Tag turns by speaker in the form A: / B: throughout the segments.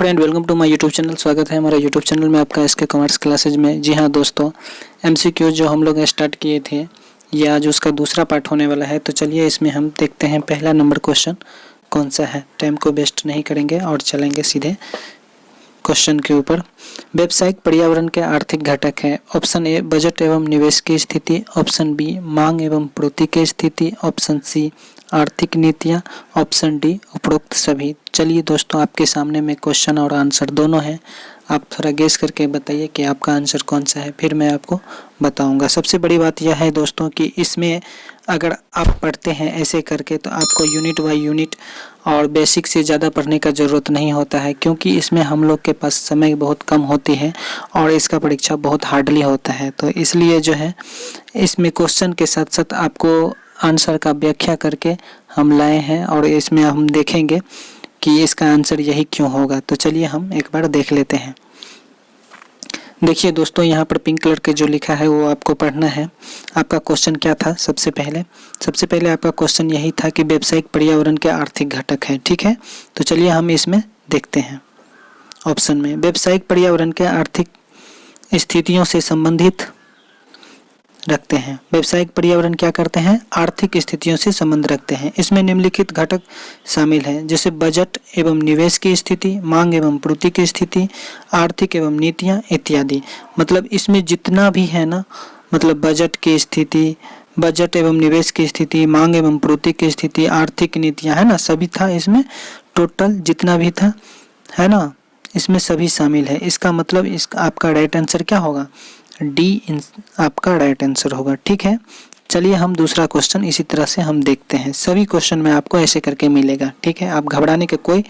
A: Friend, welcome to my YouTube channel. स्वागत है हमारे यूट्यूब चैनल में आपका एसके कॉमर्स क्लासेज में। जी हाँ दोस्तों, एमसीक्यू जो हम लोग स्टार्ट किए थे ये आज उसका दूसरा पार्ट होने वाला है। तो चलिए इसमें हम देखते हैं पहला नंबर क्वेश्चन कौन सा है। टाइम को वेस्ट नहीं करेंगे और चलेंगे सीधे क्वेश्चन के ऊपर। व्यावसायिक पर्यावरण के आर्थिक घटक है। ऑप्शन ए बजट एवं निवेश की स्थिति, ऑप्शन बी मांग एवं पूर्ति की स्थिति, ऑप्शन सी आर्थिक नीतियाँ, ऑप्शन डी उपरोक्त सभी। चलिए दोस्तों, आपके सामने में क्वेश्चन और आंसर दोनों हैं। आप थोड़ा गेस करके बताइए कि आपका आंसर कौन सा है, फिर मैं आपको बताऊंगा। सबसे बड़ी बात यह है दोस्तों कि इसमें अगर आप पढ़ते हैं ऐसे करके तो आपको यूनिट बाय यूनिट और बेसिक से ज़्यादा पढ़ने का ज़रूरत नहीं होता है, क्योंकि इसमें हम लोग के पास समय बहुत कम होती है और इसका परीक्षा बहुत हार्डली होता है। तो इसलिए जो है इसमें क्वेश्चन के साथ साथ आपको आंसर का व्याख्या करके हम लाए हैं और इसमें हम देखेंगे कि इसका आंसर यही क्यों होगा। तो चलिए हम एक बार देख लेते हैं। देखिए दोस्तों, यहाँ पर पिंक कलर के जो लिखा है वो आपको पढ़ना है। आपका क्वेश्चन क्या था? सबसे पहले आपका क्वेश्चन यही था कि व्यावसायिक पर्यावरण के आर्थिक घटक है। ठीक है, तो चलिए हम इसमें देखते हैं। ऑप्शन में व्यावसायिक पर्यावरण के आर्थिक स्थितियों से संबंधित रखते हैं। व्यावसायिक पर्यावरण क्या करते हैं? आर्थिक स्थितियों से संबंध रखते हैं। इसमें निम्नलिखित घटक शामिल हैं, जैसे बजट एवं निवेश की स्थिति, मांग एवं पूर्ति की स्थिति, आर्थिक एवं नीतियां इत्यादि। मतलब इसमें जितना भी है ना, मतलब बजट की स्थिति, बजट एवं निवेश की स्थिति, मांग एवं पूर्ति की स्थिति, आर्थिक नीतियां, है ना, सभी था इसमें। टोटल जितना भी था, है ना, इसमें सभी शामिल है। इसका मतलब इसका आपका राइट आंसर क्या होगा? डी आपका राइट आंसर होगा। ठीक है, चलिए हम दूसरा क्वेश्चन इसी तरह से हम देखते हैं। सभी क्वेश्चन में आपको ऐसे करके मिलेगा। ठीक है, आप घबराने की कोई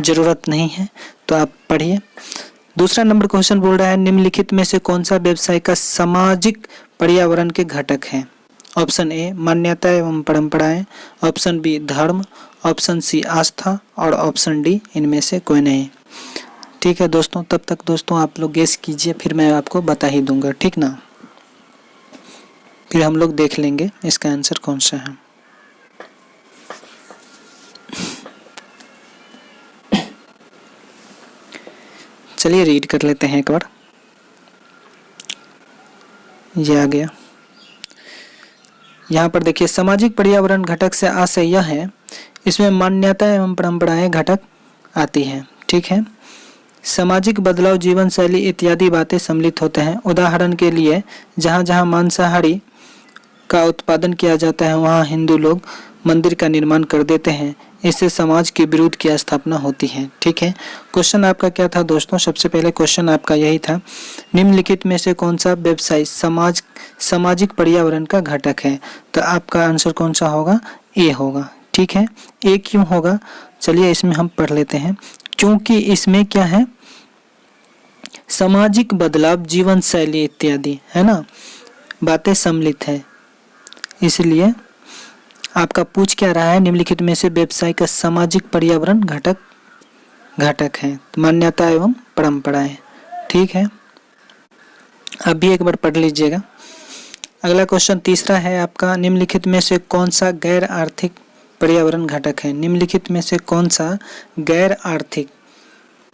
A: ज़रूरत नहीं है, तो आप पढ़िए। दूसरा नंबर क्वेश्चन बोल रहा है निम्नलिखित में से कौन सा व्यवसाय का सामाजिक पर्यावरण के घटक है? ऑप्शन ए मान्यता एवं परंपराएं, ऑप्शन बी धर्म, ऑप्शन सी आस्था और ऑप्शन डी इनमें से कोई नहीं। ठीक है दोस्तों, तब तक दोस्तों आप लोग गेस कीजिए, फिर मैं आपको बता ही दूंगा। ठीक ना, फिर हम लोग देख लेंगे इसका आंसर कौन सा है। चलिए रीड कर लेते हैं एक बार। ये आ गया। यहाँ पर देखिए, सामाजिक पर्यावरण घटक से आशय यह है, इसमें मान्यता एवं परंपराएं घटक आती हैं। ठीक है, सामाजिक बदलाव, जीवन शैली इत्यादि बातें सम्मिलित होते हैं। उदाहरण के लिए जहाँ जहाँ मांसाहारी का उत्पादन किया जाता है वहाँ हिंदू लोग मंदिर का निर्माण कर देते हैं। इससे समाज के विरुद्ध की स्थापना होती है। ठीक है, क्वेश्चन आपका क्या था दोस्तों? सबसे पहले क्वेश्चन आपका यही था, निम्नलिखित में से कौन सा व्यवसाय सामाजिक पर्यावरण का घटक है? तो आपका आंसर कौन सा होगा? ए होगा। ठीक है, ए क्यों होगा? चलिए इसमें हम पढ़ लेते हैं। क्योंकि इसमें क्या है? सामाजिक बदलाव, जीवन शैली इत्यादि, है ना, बातें सम्मिलित है। इसलिए आपका पूछ क्या रहा है? निम्नलिखित में से व्यवसाय का सामाजिक पर्यावरण घटक है मान्यता एवं परंपराएं। ठीक है, अब भी एक बार पढ़ लीजिएगा। अगला क्वेश्चन तीसरा है आपका, निम्नलिखित में से कौन सा गैर आर्थिक पर्यावरण घटक है? निम्नलिखित में से कौन सा गैर आर्थिक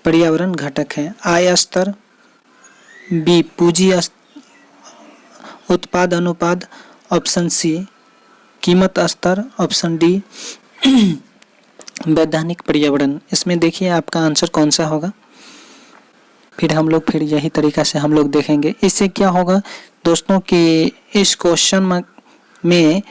A: पर्यावरण घटक है? आय स्तर, बी पूंजी उत्पाद अनुपात, ऑप्शन सी कीमत स्तर, ऑप्शन डी वैधानिक पर्यावरण। इसमें देखिए आपका आंसर कौन सा होगा। फिर यही तरीका से हम लोग देखेंगे। इससे क्या होगा दोस्तों कि इस क्वेश्चन में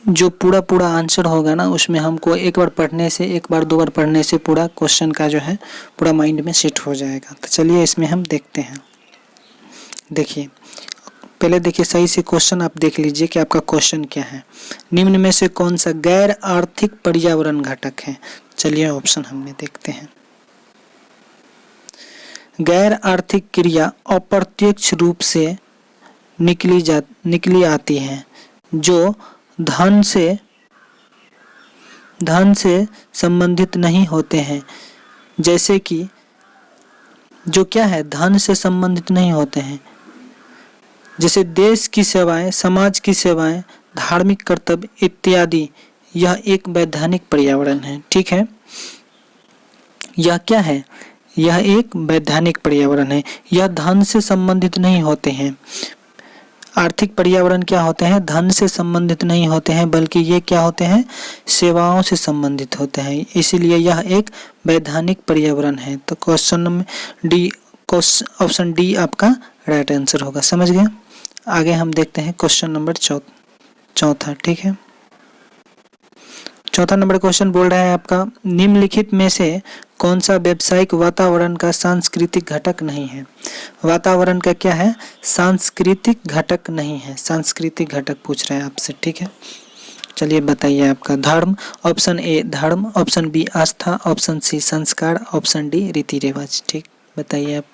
A: जो पूरा आंसर होगा ना, उसमें हमको एक बार पढ़ने से, एक बार दो बार पढ़ने से पूरा क्वेश्चन का जो है पूरा माइंड में सेट हो जाएगा। तो चलिए इसमें हम देखते हैं। देखिए पहले देखिए सही से क्वेश्चन आप देख लीजिए कि आपका क्वेश्चन क्या है। निम्न में से कौन सा गैर आर्थिक पर्यावरण घटक है? चलिए ऑप्शन हमने देखते हैं। गैर आर्थिक क्रिया अप्रत्यक्ष रूप से निकली आती है, जो धन से संबंधित नहीं होते हैं। जैसे कि जो क्या है, धन से संबंधित नहीं होते हैं, जैसे देश की सेवाएं, समाज की सेवाएं, धार्मिक कर्तव्य इत्यादि। यह एक वैधानिक पर्यावरण है। ठीक है, यह क्या है? यह एक वैधानिक पर्यावरण है। यह धन से संबंधित नहीं होते हैं। आर्थिक पर्यावरण क्या होते हैं? धन से संबंधित नहीं होते हैं, बल्कि ये क्या होते हैं? सेवाओं से संबंधित होते हैं। इसीलिए यह एक वैधानिक पर्यावरण है। तो ऑप्शन डी आपका राइट आंसर होगा। समझ गए? आगे हम देखते हैं क्वेश्चन नंबर चौथा। ठीक है, चौथा नंबर क्वेश्चन बोल रहा है आपका, निम्नलिखित में से कौन सा व्यावसायिक वातावरण का सांस्कृतिक घटक नहीं है? वातावरण का क्या है? सांस्कृतिक घटक नहीं है। सांस्कृतिक घटक पूछ रहे हैं आपसे। ठीक है, चलिए बताइए आपका। धर्म, ऑप्शन ए धर्म, ऑप्शन बी आस्था, ऑप्शन सी संस्कार, ऑप्शन डी रीति रिवाज। ठीक, बताइए आप।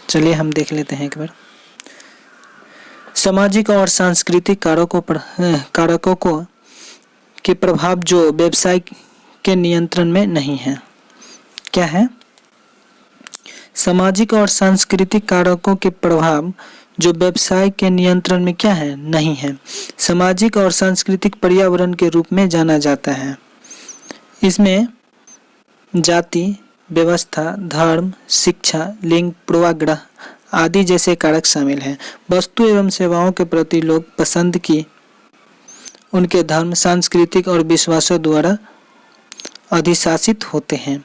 A: चलिए हम देख लेते हैं एक बार। सामाजिक और सांस्कृतिक कारकों को के प्रभाव जो व्यवसाय के नियंत्रण में नहीं है। क्या है? सामाजिक और सांस्कृतिक कारकों के प्रभाव जो व्यवसाय के नियंत्रण में क्या है? नहीं है। सामाजिक और सांस्कृतिक पर्यावरण के रूप में जाना जाता है। इसमें जाति, व्यवस्था, धर्म, शिक्षा, लिंग, पूर्वाग्रह आदि जैसे कारक शामिल हैं। वस्तु एवं सेवाओं के प्रति लोग पसंद की उनके धर्म, सांस्कृतिक और विश्वासों द्वारा अधिशासित होते हैं।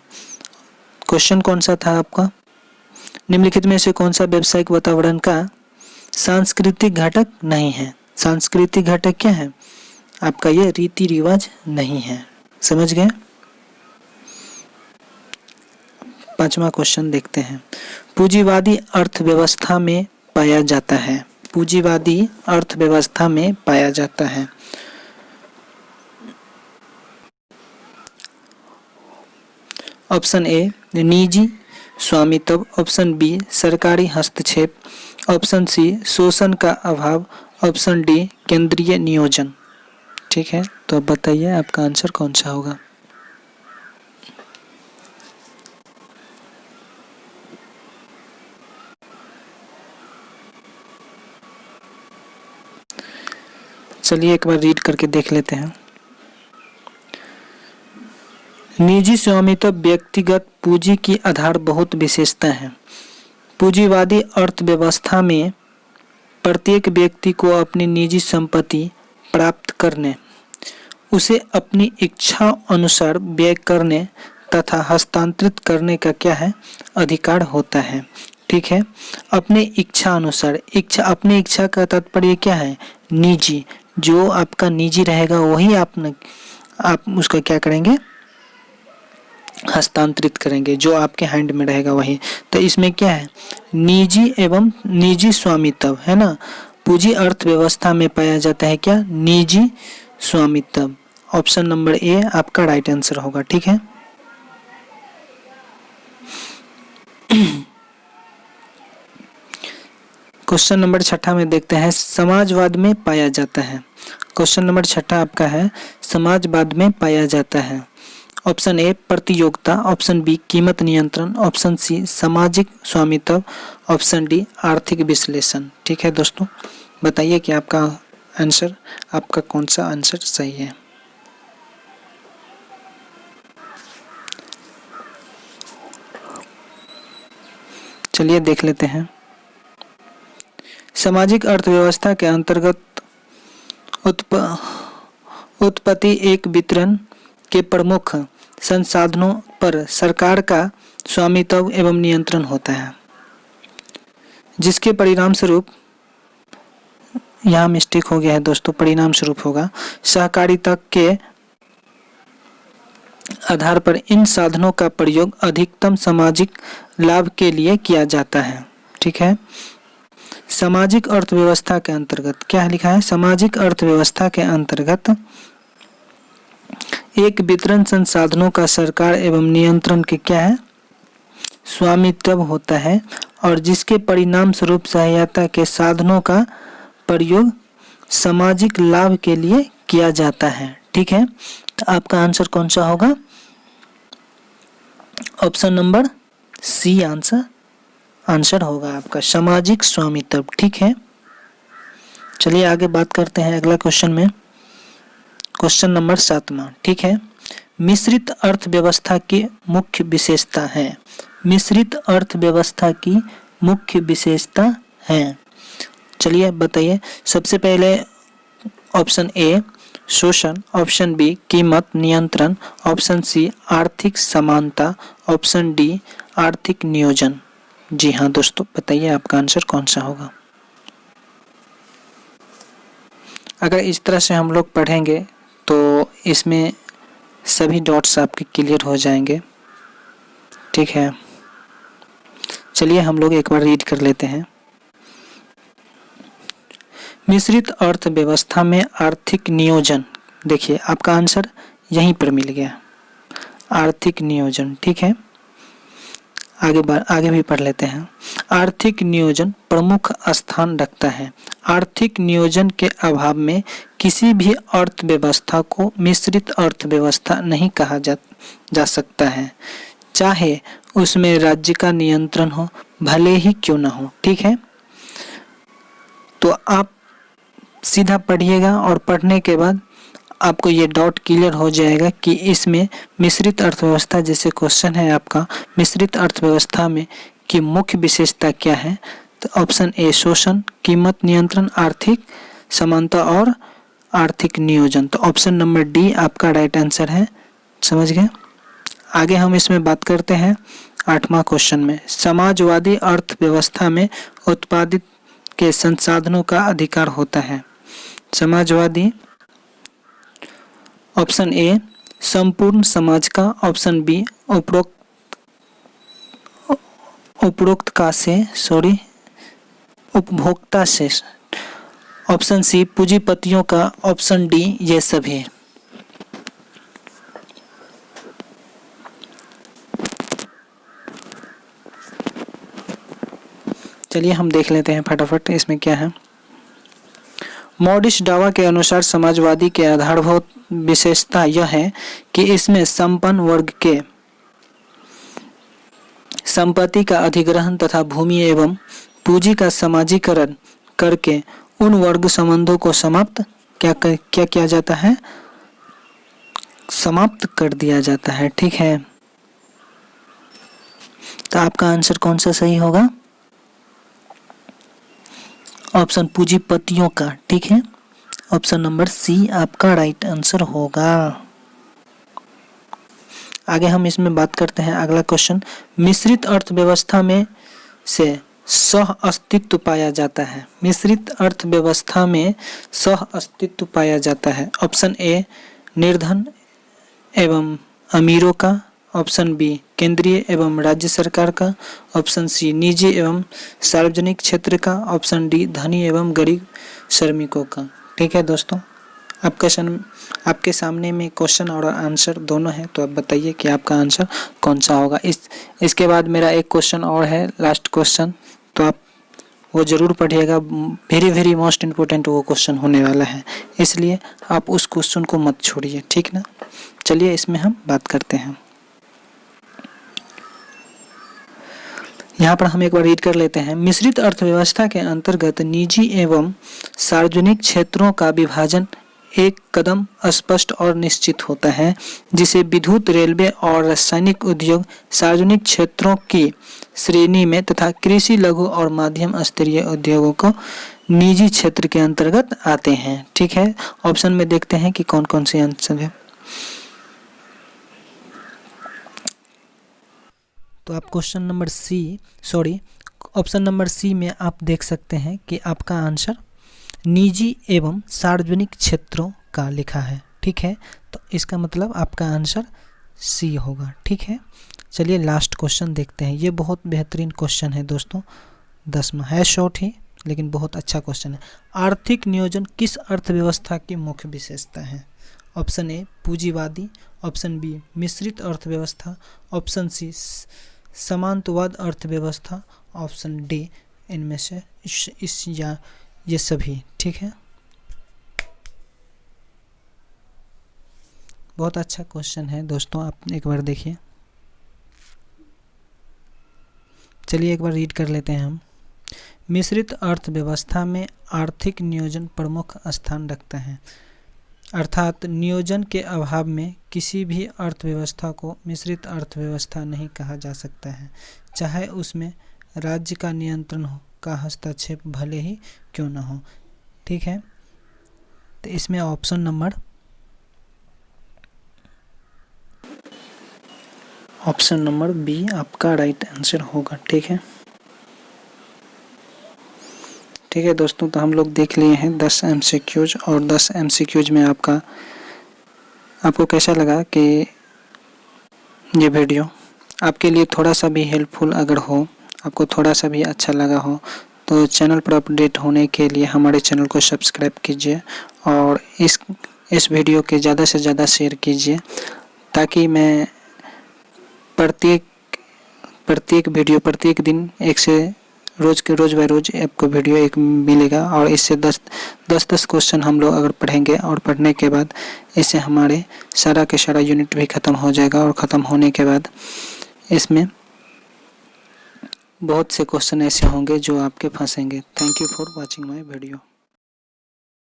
A: क्वेश्चन कौन सा था आपका? निम्नलिखित में से कौन सा व्यावसायिक वातावरण का सांस्कृतिक घटक नहीं है? सांस्कृतिक घटक क्या है आपका? ये रीति रिवाज नहीं है। समझ गए? पांचवा क्वेश्चन देखते हैं। पूंजीवादी अर्थव्यवस्था में पाया जाता है। पूंजीवादी अर्थव्यवस्था में पाया जाता है। ऑप्शन ए निजी स्वामित्व, ऑप्शन बी सरकारी हस्तक्षेप, ऑप्शन सी शोषण का अभाव, ऑप्शन डी केंद्रीय नियोजन। ठीक है, तो अब बताइए आपका आंसर कौन सा होगा? चलिए एक बार रीड करके देख लेते हैं। निजी स्वामित्व व्यक्तिगत पूंजी की आधार बहुत विशेषता है। पूंजीवादी अर्थव्यवस्था में प्रत्येक व्यक्ति को अपनी निजी संपत्ति प्राप्त करने, उसे अपनी इच्छा अनुसार व्यय करने तथा हस्तांतरित करने का क्या है? अधिकार होता है। ठीक है, अपने इच्छा अनुसार। अपनी इच्छा का तात्पर्य क्या है? निजी। जो आपका निजी रहेगा वही आप उसका क्या करेंगे? हस्तांतरित करेंगे। जो आपके हैंड में रहेगा वही। तो इसमें क्या है? निजी एवं निजी स्वामित्व है ना। पूंजी अर्थव्यवस्था में पाया जाता है क्या? निजी स्वामित्व। ऑप्शन नंबर ए आपका राइट आंसर होगा। ठीक है, क्वेश्चन नंबर छठा में देखते हैं। समाजवाद में पाया जाता है। क्वेश्चन नंबर छठा आपका है, समाजवाद में पाया जाता है। ऑप्शन ए प्रतियोगिता, ऑप्शन बी कीमत नियंत्रण, ऑप्शन सी सामाजिक स्वामित्व, ऑप्शन डी आर्थिक विश्लेषण। ठीक है दोस्तों, बताइए कि आपका कौन सा आंसर सही है? चलिए देख लेते हैं। सामाजिक अर्थव्यवस्था के अंतर्गत उत्पत्ति एक वितरण के प्रमुख संसाधनों पर सरकार का स्वामित्व एवं नियंत्रण होता है, जिसके परिणाम स्वरूप, यहाँ मिस्टेक हो गया है दोस्तों, परिणाम स्वरूप होगा, सहकारिता के आधार पर इन साधनों का प्रयोग अधिकतम सामाजिक लाभ के लिए किया जाता है। ठीक है, सामाजिक अर्थव्यवस्था के अंतर्गत क्या लिखा है? सामाजिक अर्थव्यवस्था के अंतर्गत एक वितरण संसाधनों का सरकार एवं नियंत्रण के क्या है? स्वामित्व होता है, और जिसके परिणाम स्वरूप सहायता के साधनों का प्रयोग सामाजिक लाभ के लिए किया जाता है। ठीक है, तो आपका आंसर कौन सा होगा? ऑप्शन नंबर सी आंसर होगा आपका, सामाजिक स्वामित्व। ठीक है, चलिए आगे बात करते हैं अगला क्वेश्चन में। क्वेश्चन नंबर 7वां, ठीक है। मिश्रित अर्थव्यवस्था की मुख्य विशेषता है। मिश्रित अर्थव्यवस्था की मुख्य विशेषता है। चलिए बताइए। सबसे पहले ऑप्शन ए शोषण, ऑप्शन बी कीमत नियंत्रण, ऑप्शन सी आर्थिक समानता, ऑप्शन डी आर्थिक नियोजन। जी हाँ दोस्तों, बताइए आपका आंसर कौन सा होगा। अगर इस तरह से हम लोग पढ़ेंगे तो इसमें सभी डॉट्स आपके क्लियर हो जाएंगे, ठीक है। चलिए हम लोग एक बार रीड कर लेते हैं। मिश्रित अर्थव्यवस्था में आर्थिक नियोजन, देखिए आपका आंसर यहीं पर मिल गया, आर्थिक नियोजन, ठीक है। आगे भी पढ़ लेते हैं। आर्थिक नियोजन प्रमुख स्थान रखता है। आर्थिक नियोजन के अभाव में किसी भी अर्थव्यवस्था को मिश्रित अर्थव्यवस्था नहीं कहा जा सकता है, चाहे उसमें राज्य का नियंत्रण हो, भले ही क्यों ना हो, ठीक है। तो आप सीधा पढ़िएगा और पढ़ने के बाद आपको ये डाउट क्लियर हो जाएगा कि इसमें मिश्रित अर्थव्यवस्था, जैसे क्वेश्चन है आपका मिश्रित अर्थव्यवस्था में की मुख्य विशेषता क्या है। तो ऑप्शन ए शोषण, कीमत नियंत्रण, आर्थिक समानता और आर्थिक नियोजन। तो ऑप्शन नंबर डी आपका राइट आंसर है, समझ गए। आगे हम इसमें बात करते हैं 8वां क्वेश्चन में। समाजवादी अर्थव्यवस्था में उत्पादित के संसाधनों का अधिकार होता है। समाजवादी, ऑप्शन ए संपूर्ण समाज का, ऑप्शन बी उपभोक्ता से, ऑप्शन सी पूंजीपतियों का, ऑप्शन डी ये सभी। चलिए हम देख लेते हैं फटाफट इसमें क्या है। मॉडिश डावा के अनुसार समाजवादी के आधारभूत विशेषता यह है कि इसमें संपन्न वर्ग के संपत्ति का अधिग्रहण तथा भूमि एवं पूंजी का समाजीकरण करके उन वर्ग संबंधों को समाप्त क्या किया जाता है, समाप्त कर दिया जाता है, ठीक है। तो आपका आंसर कौन सा सही होगा। ऑप्शन पूंजीपतियों का, ठीक है। ऑप्शन नंबर सी आपका राइट आंसर होगा। आगे हम इसमें बात करते हैं अगला क्वेश्चन। मिश्रित अर्थव्यवस्था में से सह अस्तित्व पाया जाता है। मिश्रित अर्थव्यवस्था में सह अस्तित्व पाया जाता है। ऑप्शन ए निर्धन एवं अमीरों का, ऑप्शन बी केंद्रीय एवं राज्य सरकार का, ऑप्शन सी निजी एवं सार्वजनिक क्षेत्र का, ऑप्शन डी धनी एवं गरीब श्रमिकों का, ठीक है दोस्तों। आपके सामने में क्वेश्चन और आंसर दोनों है, तो आप बताइए कि आपका आंसर कौन सा होगा। इसके बाद मेरा एक क्वेश्चन और है, लास्ट क्वेश्चन, तो आप वो ज़रूर पढ़िएगा। वेरी मोस्ट इम्पोर्टेंट वो क्वेश्चन होने वाला है, इसलिए आप उस क्वेश्चन को मत छोड़िए, ठीक ना। चलिए इसमें हम बात करते हैं। यहाँ पर हम एक बार रीड कर लेते हैं। मिश्रित अर्थव्यवस्था के अंतर्गत निजी एवं सार्वजनिक क्षेत्रों का विभाजन एक कदम स्पष्ट और निश्चित होता है, जिसे विद्युत, रेलवे और रासायनिक उद्योग सार्वजनिक क्षेत्रों की श्रेणी में तथा कृषि, लघु और मध्यम स्तरीय उद्योगों को निजी क्षेत्र के अंतर्गत आते हैं, ठीक है। ऑप्शन में देखते हैं कि कौन कौन से आंसर है। तो आप ऑप्शन नंबर सी में आप देख सकते हैं कि आपका आंसर निजी एवं सार्वजनिक क्षेत्रों का लिखा है, ठीक है। तो इसका मतलब आपका आंसर सी होगा, ठीक है। चलिए लास्ट क्वेश्चन देखते हैं। ये बहुत बेहतरीन क्वेश्चन है दोस्तों, 10वां है, शॉर्ट ही लेकिन बहुत अच्छा क्वेश्चन है। आर्थिक नियोजन किस अर्थव्यवस्था की मुख्य विशेषता है। ऑप्शन ए पूंजीवादी, ऑप्शन बी मिश्रित अर्थव्यवस्था, ऑप्शन सी समांतवाद अर्थव्यवस्था, ऑप्शन डी इनमें से इस या ये सभी, ठीक है। बहुत अच्छा क्वेश्चन है दोस्तों, आप एक बार देखिए। चलिए एक बार रीड कर लेते हैं हम। मिश्रित अर्थव्यवस्था में आर्थिक नियोजन प्रमुख स्थान रखता है। अर्थात नियोजन के अभाव में किसी भी अर्थव्यवस्था को मिश्रित अर्थव्यवस्था नहीं कहा जा सकता है, चाहे उसमें राज्य का नियंत्रण का हस्तक्षेप भले ही क्यों न हो। ठीक है, तो इसमें ऑप्शन नंबर बी आपका राइट आंसर होगा। ठीक है दोस्तों, तो हम लोग देख लिए हैं 10 MCQs और 10 MCQs में आपको कैसा लगा कि ये वीडियो आपके लिए थोड़ा सा भी हेल्पफुल अगर हो, आपको थोड़ा सा भी अच्छा लगा हो, तो चैनल पर अपडेट होने के लिए हमारे चैनल को सब्सक्राइब कीजिए और इस वीडियो के ज़्यादा से ज़्यादा शेयर कीजिए, ताकि मैं प्रत्येक वीडियो प्रत्येक दिन एक से रोज़ बाय रोज़ आपको वीडियो एक मिलेगा और इससे 10 क्वेश्चन हम लोग अगर पढ़ेंगे और पढ़ने के बाद इससे हमारे सारा के सारा यूनिट भी ख़त्म हो जाएगा और ख़त्म होने के बाद इसमें बहुत से क्वेश्चन ऐसे होंगे जो आपके फंसेंगे। Thank you for watching my video.